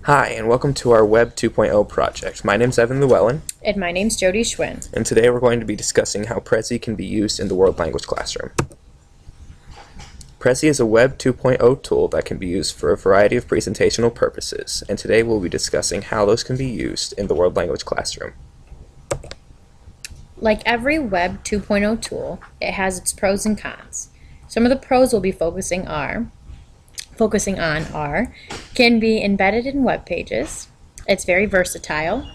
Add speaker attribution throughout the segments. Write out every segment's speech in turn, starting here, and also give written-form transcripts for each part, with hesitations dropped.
Speaker 1: Hi, and welcome to our Web 2.0 project. My name's Evan Lewellen,
Speaker 2: And my name's Jody Schwyn.
Speaker 1: and today we're going to be discussing how Prezi can be used in the World Language Classroom. Prezi is a Web 2.0 tool that can be used for a variety of presentational purposes, and today we'll be discussing how those can be used in the World Language Classroom.
Speaker 2: Like every Web 2.0 tool, it has its pros and cons. Some of the pros we'll be focusing on are can be embedded in web pages. It's very versatile.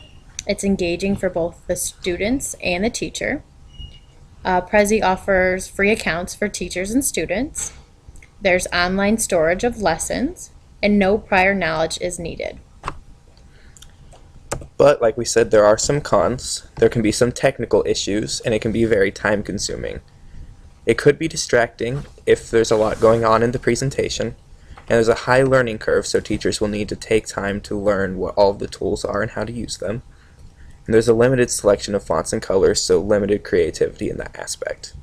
Speaker 2: It's engaging for both the students and the teacher. Prezi offers free accounts for teachers and students. There's online storage of lessons, and no prior knowledge is needed.
Speaker 1: But, like we said, there are some cons. There can be some technical issues, and it can be very time-consuming. It could be distracting if there's a lot going on in the presentation, and there's a high learning curve, so teachers will need to take time to learn what all of the tools are and how to use them. And there's a limited selection of fonts and colors, so limited creativity in that aspect.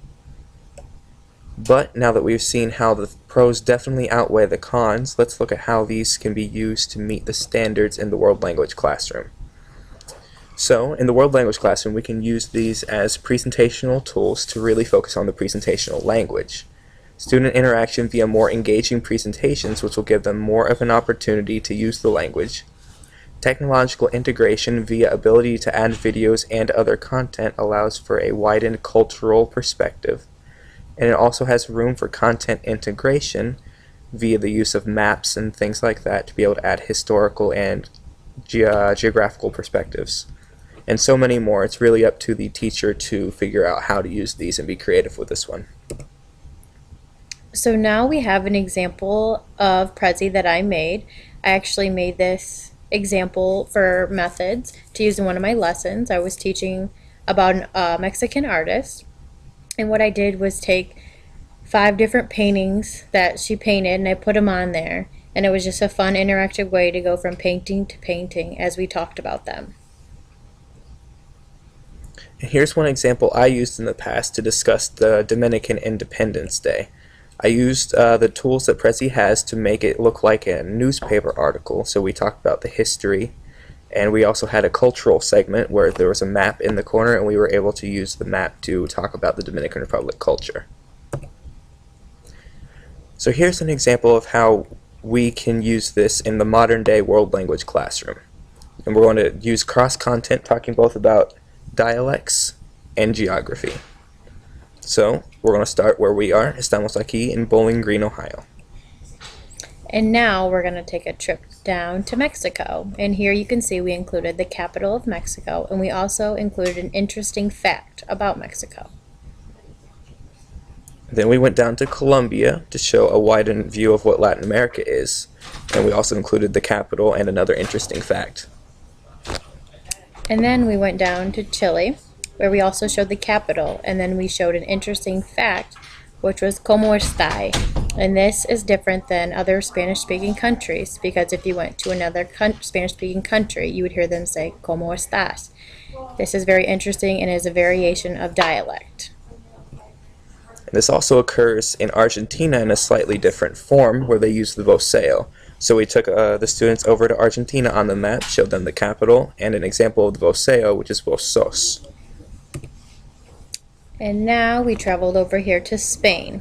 Speaker 1: But now that we've seen how the pros definitely outweigh the cons, let's look at how these can be used to meet the standards in the World Language Classroom. So, in the World Language Classroom, we can use these as presentational tools to really focus on the presentational language. Student interaction via more engaging presentations, which will give them more of an opportunity to use the language. Technological integration via ability to add videos and other content allows for a widened cultural perspective. And it also has room for content integration via the use of maps and things like that to be able to add historical and geographical perspectives. And so many more. It's really up to the teacher to figure out how to use these and be creative with this one.
Speaker 2: So now we have an example of Prezi that I made. I actually made this example for methods to use in one of my lessons. I was teaching about a Mexican artist, and what I did was take 5 different paintings that she painted and I put them on there, and it was just a fun interactive way to go from painting to painting as we talked about them.
Speaker 1: Here's one example I used in the past to discuss the Dominican Independence Day. I used the tools that Prezi has to make it look like a newspaper article. So we talked about the history, and we also had a cultural segment where there was a map in the corner, and we were able to use the map to talk about the Dominican Republic culture. So here's an example of how we can use this in the modern day World Language Classroom. And we're going to use cross-content, talking both about dialects and geography. So, we're going to start where we are. Estamos aquí in Bowling Green, Ohio.
Speaker 2: And now we're going to take a trip down to Mexico. And here you can see we included the capital of Mexico, and we also included an interesting fact about Mexico.
Speaker 1: Then we went down to Colombia to show a widened view of what Latin America is, and we also included the capital and another interesting fact.
Speaker 2: And then we went down to Chile, where we also showed the capital, and then we showed an interesting fact, which was ¿Cómo está? And this is different than other Spanish-speaking countries, because if you went to another Spanish-speaking country, you would hear them say ¿Cómo estás? This is very interesting and is a variation of dialect.
Speaker 1: And this also occurs in Argentina in a slightly different form, where they use the voceo. So we took the students over to Argentina on the map, showed them the capital, and an example of the voceo, which is vos sos.
Speaker 2: And now we traveled over here to Spain,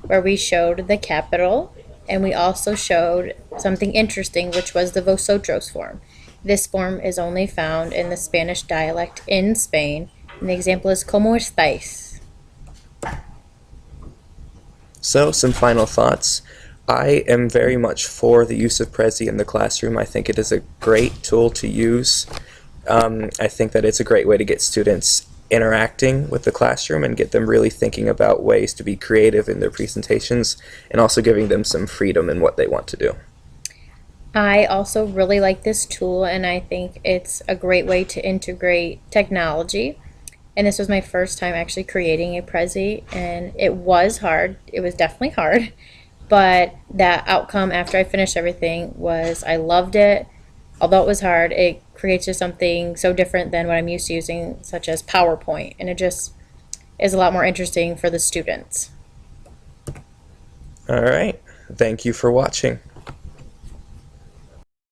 Speaker 2: where we showed the capital, and we also showed something interesting, which was the vosotros form. This form is only found in the Spanish dialect in Spain, and the example is ¿Cómo estáis?
Speaker 1: So, some final thoughts. I am very much for the use of Prezi in the classroom. I think it is a great tool to use. I think that it's a great way to get students interacting with the classroom and get them really thinking about ways to be creative in their presentations, and also giving them some freedom in what they want to do.
Speaker 2: I also really like this tool, and I think it's a great way to integrate technology. And this was my first time actually creating a Prezi, and it was hard. It was definitely hard. But that outcome after I finished everything was I loved it. Although it was hard, it creates just something so different than what I'm used to using, such as PowerPoint. And it just is a lot more interesting for the students.
Speaker 1: All right. Thank you for watching.